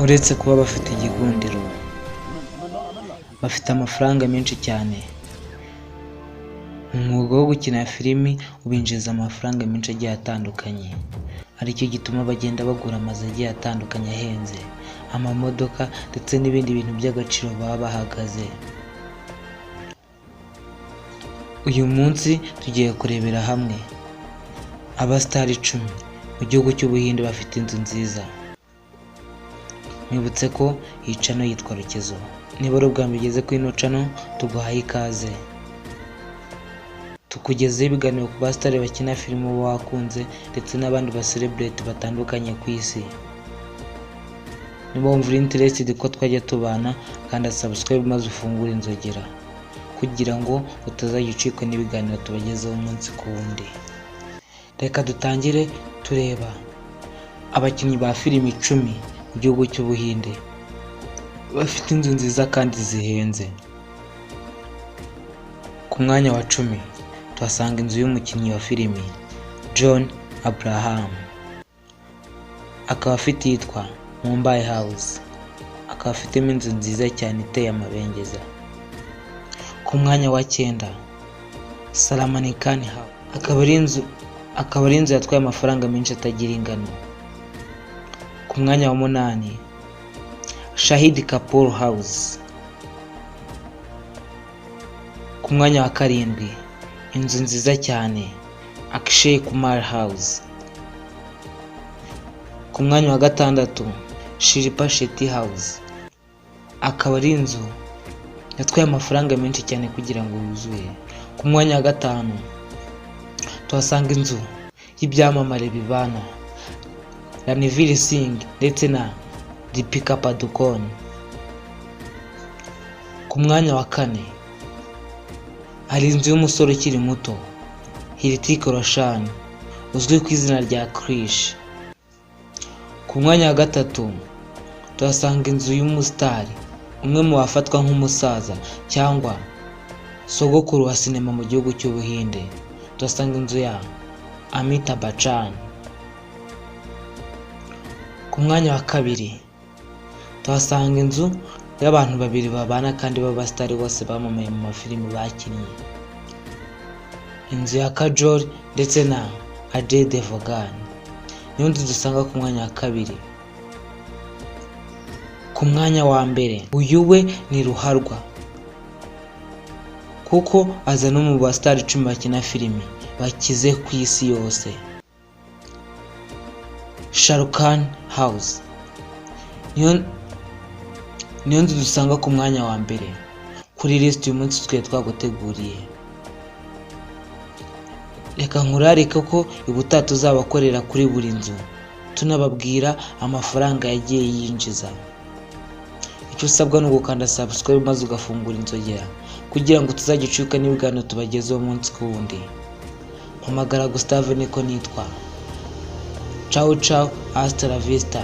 uretse kuba bafite igikundiro, bafite amafaranga menshi cyane. Umwuga wo gukina filimi ubinjiza amafaranga menshi agiye atandukanye, aricyo gituma bagenda bagura amazu agiye atandukanye ahenze, amamodoka ndetse n'ibindi bintu by'agaciro baba bahagaze. Uyu munsi tugiye kurebera hamwe abasitari 10 mu gihugu cy'Ubuhinde bafite inzu nziza. Mwibutse ko iyi channel yitwa Rukezo. Niba ari ubwa mbere ugeze kuri ino channel, tuguhaye ikaze. Tukugezeho ibiganiro ku basitari bakina filime uba wakunze ndetse n'abandi ba celebrity batandukanye ku isi. Niba wumva uri interested ko twajya tubana, kanda subscribe maze ufungure inzogera kugira ngo utazajya ucikwa n'ibiganiro tubagezeho umunsi ku wundi. Reka dutangire tureba abakinnyi ba filime 10 mu gihugu cy'Ubuhinde bafite inzu nziza kandi zihenze. Ku mwanya wa 10 tuhasanga inzu y'umukinnyi wa filimi John Abraham, akaba afite yitwa Mumbai House, akaba afitemo inzu nziza cyane iteye amabengeza. Ku mwanya wa 9 Salman Khan House, akaba ari inzu yatwaye amafaranga menshi atagira ingano. Ku mwanya wa 8 Shahid Kapoor House. Ku mwanya wa 7 inzu nziza cyane Akshay Kumar House. Ku mwanya wa 6 Shilpa Shetty House, akaba ari inzu yatwaye amafaranga menshi cyane kugira ngo yuzuye. Ku mwanya wa 5 tuhasanga inzu y'ibyamamare bibana Ranveer Singh ndetse na Deepika Padukone. Ku mwanya wa 4 hari inzu y'umusore ukiri muto Hrithik Roshan uzwi ku izina rya Krish. Ku mwanya wa 3 tuhasanga inzu y'umusitari, umwe mu bafatwa nk'umusaza cyangwa sogokuru wa sinema mu gihugu cy'Ubuhinde. Tuhasanga inzu ya Amitabh Bachchan. Ku mwanya wa 2 tuhasanga inzu y'abantu babiri babana kandi b'abasitari bose bamamaye mu mafilimi bakinnye, inzu ya Kajol ndetse na Ajay Devgan. Niyo nzu dusanga ku mwanya wa 2. Ku mwanya wa 1 uyu we ni ruharwa kuko aza no mu basitari 10 bakina filimi bakize ku isi yose. Shah Rukh Khan House niyo nzu dusanga ku mwanya wa 1 kuri list uyu munsi twe twaguteguriye. Reka nkurarike ko ubutaha tuzabakorera kuri buri nzu tunababwira amafaranga yagiye yinjiza. Icyo usabwa no gukanda subscribe maze ugafungura inzogera kugira ngo tuzagicuka n'ibiganiro tubagezeho umunsi ku wundi. Mpamagara Gustave niko nitwa. Ciao ciao, hasta la vista.